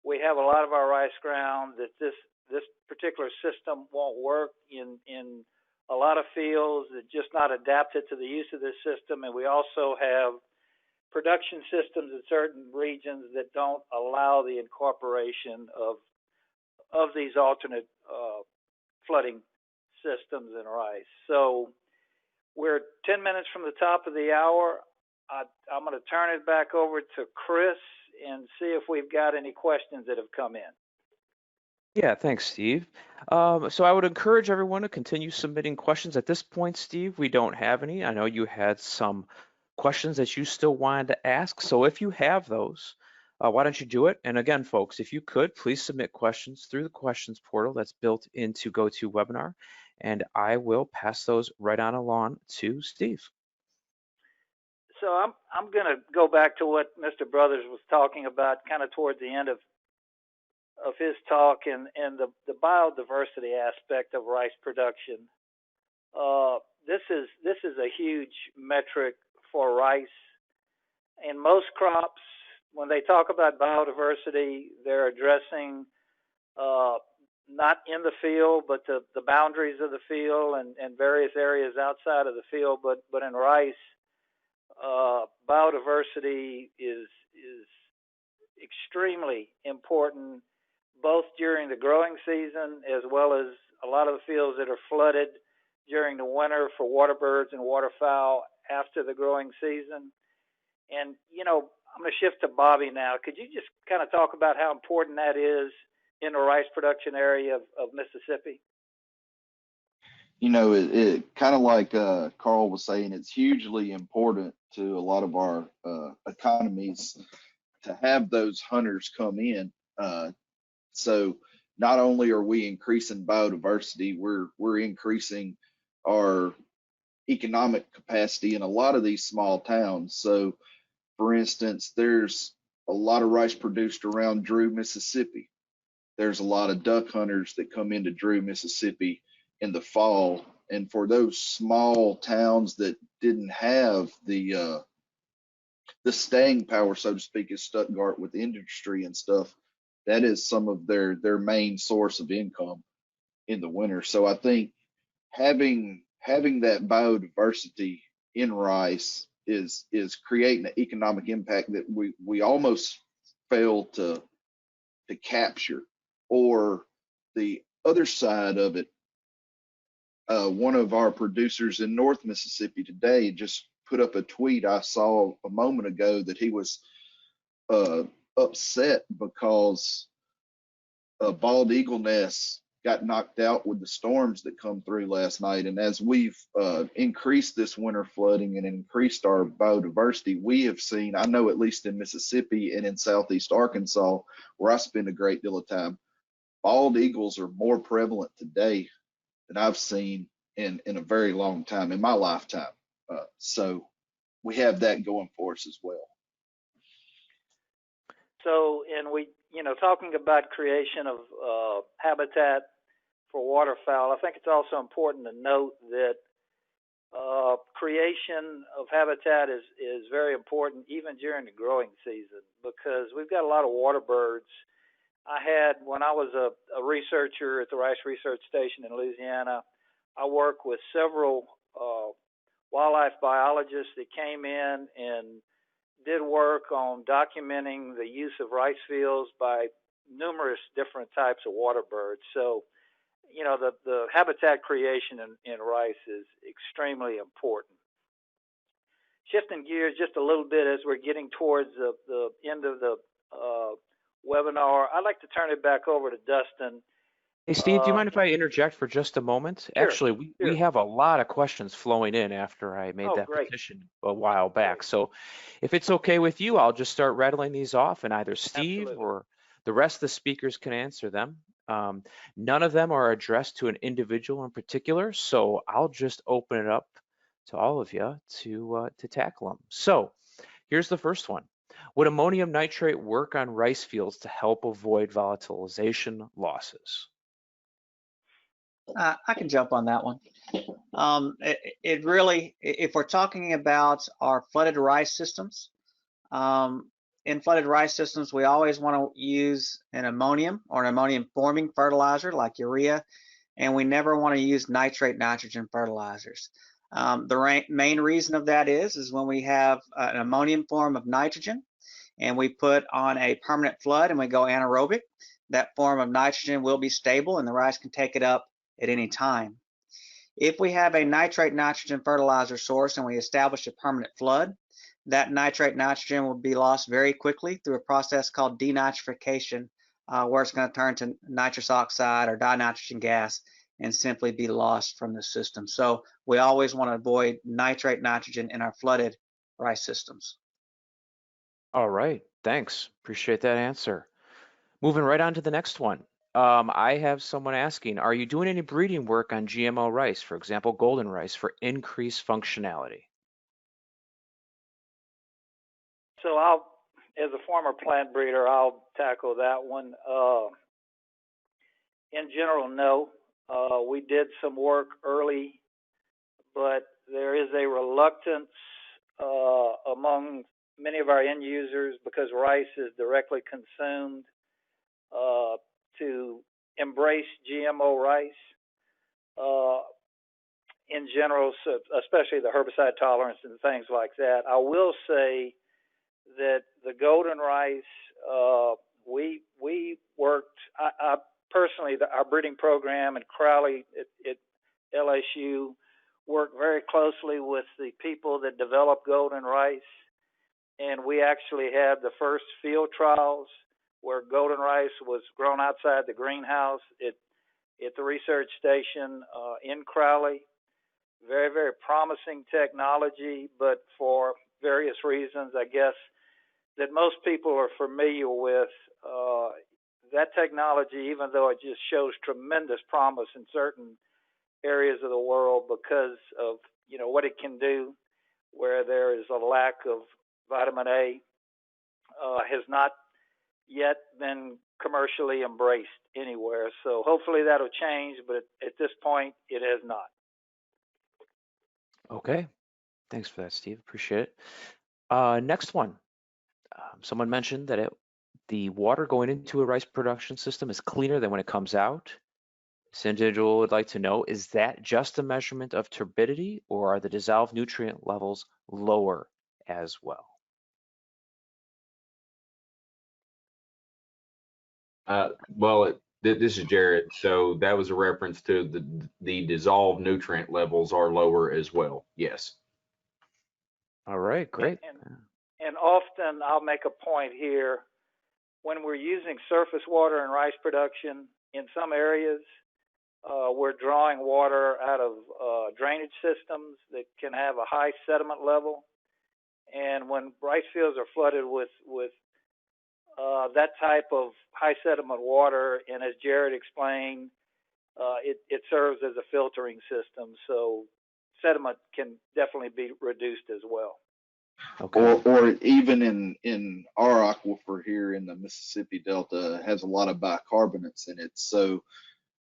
we have a lot of our rice ground that this particular system won't work in a lot of fields, that just not adapted to the use of this system. And we also have production systems in certain regions that don't allow the incorporation of these alternate flooding systems in rice. So we're 10 minutes from the top of the hour. I'm going to turn it back over to Chris and see if we've got any questions that have come in. Yeah, thanks, Steve. So I would encourage everyone to continue submitting questions. At this point, Steve, we don't have any. I know you had some questions that you still wanted to ask. So if you have those, why don't you do it? And again, folks, if you could, please submit questions through the questions portal that's built into GoToWebinar, and I will pass those right on along to Steve. So I'm going to go back to what Mr. Brothers was talking about kind of towards the end of his talk, and the biodiversity aspect of rice production. This is a huge metric for rice. In most crops, when they talk about biodiversity, they're addressing not in the field, but the boundaries of the field and various areas outside of the field. But in rice, biodiversity is extremely important, both during the growing season as well as a lot of the fields that are flooded during the winter for water birds and waterfowl after the growing season. And, I'm going to shift to Bobby now. Could you just kind of talk about how important that is in the rice production area of Mississippi? It kind of like Carl was saying, it's hugely important to a lot of our economies to have those hunters come in. So not only are we increasing biodiversity, we're increasing our economic capacity in a lot of these small towns. So, for instance, there's a lot of rice produced around Drew, Mississippi. There's a lot of duck hunters that come into Drew, Mississippi in the fall. And for those small towns that didn't have the staying power, so to speak, as Stuttgart with industry and stuff, that is some of their main source of income in the winter. So I think having that biodiversity in rice is creating an economic impact that we almost fail to capture. Or the other side of it, one of our producers in North Mississippi today just put up a tweet I saw a moment ago that he was upset because a bald eagle nest got knocked out with the storms that come through last night. And as we've increased this winter flooding and increased our biodiversity, we have seen, I know at least in Mississippi and in Southeast Arkansas, where I spend a great deal of time, bald eagles are more prevalent today than I've seen in a very long time, in my lifetime. So we have that going for us as well. So, and we, talking about creation of habitat for waterfowl, I think it's also important to note that creation of habitat is very important even during the growing season, because we've got a lot of water birds. When I was a researcher at the Rice Research Station in Louisiana, I worked with several wildlife biologists that came in and did work on documenting the use of rice fields by numerous different types of water birds. So, the habitat creation in rice is extremely important. Shifting gears just a little bit as we're getting towards the end of the webinar, I'd like to turn it back over to Dustin. Hey, Steve, do you mind if I interject for just a moment? Sure, Actually, we sure. have a lot of questions flowing in after I made that Great. petition a while back. So if it's okay with you, I'll just start rattling these off, and either Steve Absolutely. or the rest of the speakers can answer them. None of them are addressed to an individual in particular, so I'll just open it up to all of you to tackle them. So here's the first one. Would ammonium nitrate work on rice fields to help avoid volatilization losses? I can jump on that one. It really, if we're talking about our flooded rice systems, in flooded rice systems, we always want to use an ammonium or an ammonium forming fertilizer like urea, and we never want to use nitrate nitrogen fertilizers. The main reason of that is when we have an ammonium form of nitrogen and we put on a permanent flood and we go anaerobic, that form of nitrogen will be stable and the rice can take it up at any time. If we have a nitrate nitrogen fertilizer source and we establish a permanent flood, that nitrate nitrogen will be lost very quickly through a process called denitrification, where it's going to turn to nitrous oxide or dinitrogen gas and simply be lost from the system. So we always want to avoid nitrate nitrogen in our flooded rice systems. All right, thanks. Appreciate that answer. Moving right on to the next one. I have someone asking, are you doing any breeding work on GMO rice, for example, golden rice, for increased functionality? So as a former plant breeder, I'll tackle that one. In general, no. We did some work early, but there is a reluctance among many of our end users, because rice is directly consumed, to embrace GMO rice in general, so especially the herbicide tolerance and things like that. I will say that the golden rice, we worked. I personally, our breeding program in Crowley at LSU worked very closely with the people that developed golden rice, and we actually had the first field trials where golden rice was grown outside the greenhouse at the research station in Crowley. Very, very promising technology, but for various reasons, I guess, that most people are familiar with, that technology, even though it just shows tremendous promise in certain areas of the world because of, you know, what it can do, where there is a lack of vitamin A, has not yet been commercially embraced anywhere. So hopefully that'll change, but at this point, it has not. Okay, thanks for that, Steve. Appreciate it. Next one. Someone mentioned that the water going into a rice production system is cleaner than when it comes out. This individual would like to know, is that just a measurement of turbidity, or are the dissolved nutrient levels lower as well? Well, this is Jared. So that was a reference to the dissolved nutrient levels are lower as well. Yes. All right, great. And often I'll make a point here, when we're using surface water in rice production, in some areas, we're drawing water out of drainage systems that can have a high sediment level. And when rice fields are flooded with that type of high sediment water, and as Jared explained, it serves as a filtering system. So sediment can definitely be reduced as well. Okay. Or even in our aquifer here in the Mississippi Delta has a lot of bicarbonates in it. So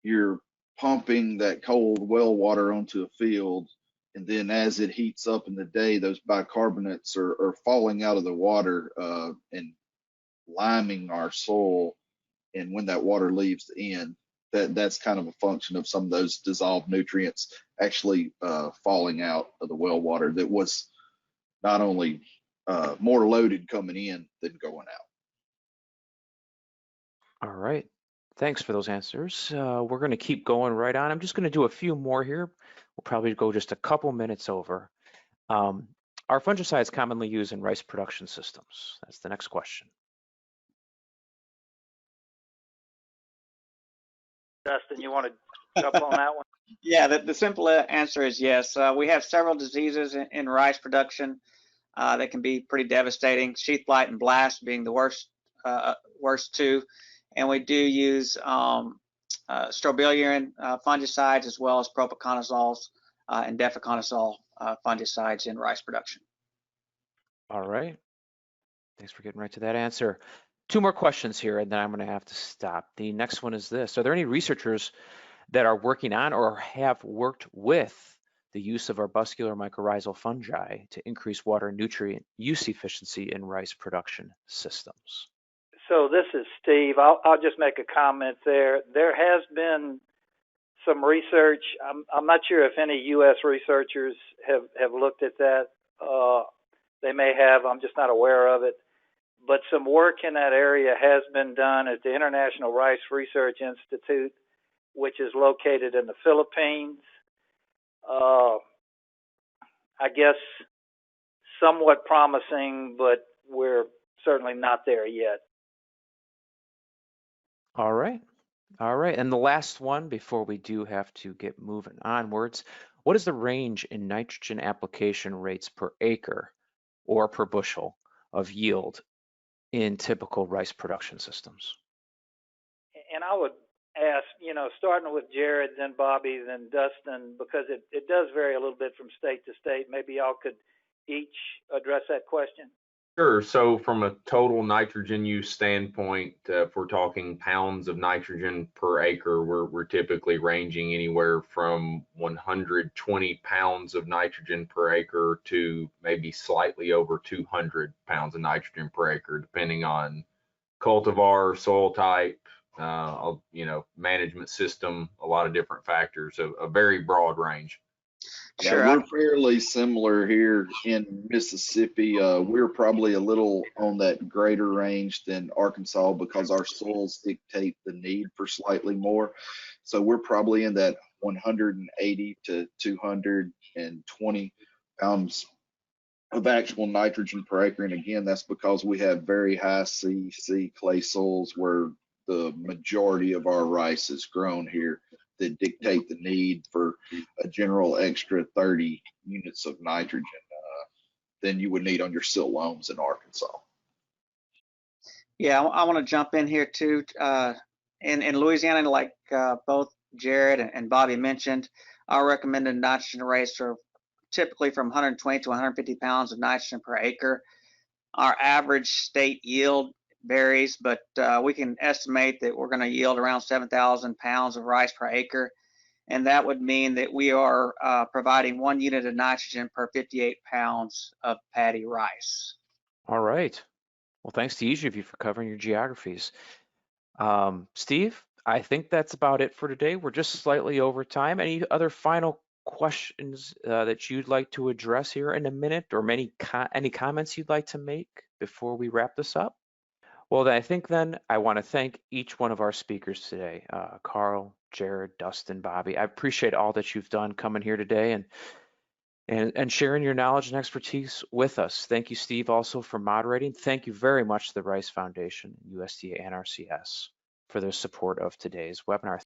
you're pumping that cold well water onto a field, and then as it heats up in the day, those bicarbonates are falling out of the water and liming our soil. And when that water leaves the end, that's kind of a function of some of those dissolved nutrients actually falling out of the well water that was not only more loaded coming in than going out. All right. Thanks for those answers. We're going to keep going right on. I'm just going to do a few more here. We'll probably go just a couple minutes over. Are fungicides commonly used in rice production systems? That's the next question. Dustin, you want to jump on that one? Yeah, the simple answer is yes. We have several diseases in rice production that can be pretty devastating. Sheath blight and blast being the worst two, and we do use strobilurin fungicides as well as propioconazoles and defaconazole fungicides in rice production. All right. Thanks for getting right to that answer. Two more questions here, and then I'm going to have to stop. The next one is this. Are there any researchers that are working on or have worked with the use of arbuscular mycorrhizal fungi to increase water nutrient use efficiency in rice production systems? So this is Steve. I'll just make a comment there. There has been some research. I'm not sure if any U.S. researchers have looked at that. They may have. I'm just not aware of it. But some work in that area has been done at the International Rice Research Institute, which is located in the Philippines. I guess somewhat promising, but we're certainly not there yet. All right. All right. And the last one before we do have to get moving onwards, what is the range in nitrogen application rates per acre or per bushel of yield in typical rice production systems? And I would ask, starting with Jared, then Bobby, then Dustin, because it does vary a little bit from state to state. Maybe y'all could each address that question. Sure. So from a total nitrogen use standpoint, if we're talking pounds of nitrogen per acre, we're typically ranging anywhere from 120 pounds of nitrogen per acre to maybe slightly over 200 pounds of nitrogen per acre, depending on cultivar, soil type, management system, a lot of different factors, a very broad range. Yeah, Sure. we're fairly similar here in Mississippi. We're probably a little on that greater range than Arkansas because our soils dictate the need for slightly more. So we're probably in that 180 to 220 pounds of actual nitrogen per acre. And again, that's because we have very high CC clay soils where the majority of our rice is grown here that dictate the need for a general extra 30 units of nitrogen than you would need on your silt loams in Arkansas. Yeah, I want to jump in here too. In Louisiana, like both Jared and Bobby mentioned, our recommended nitrogen rates are typically from 120 to 150 pounds of nitrogen per acre. Our average state yield varies, but we can estimate that we're going to yield around 7,000 pounds of rice per acre. And that would mean that we are providing 1 unit of nitrogen per 58 pounds of paddy rice. All right. Well, thanks to each of you for covering your geographies. Steve, I think that's about it for today. We're just slightly over time. Any other final questions that you'd like to address here in a minute, or any comments you'd like to make before we wrap this up? Well, I think then I want to thank each one of our speakers today, Carl, Jared, Dustin, Bobby. I appreciate all that you've done coming here today and sharing your knowledge and expertise with us. Thank you, Steve, also for moderating. Thank you very much to the Rice Foundation, USDA, and RCS for their support of today's webinar.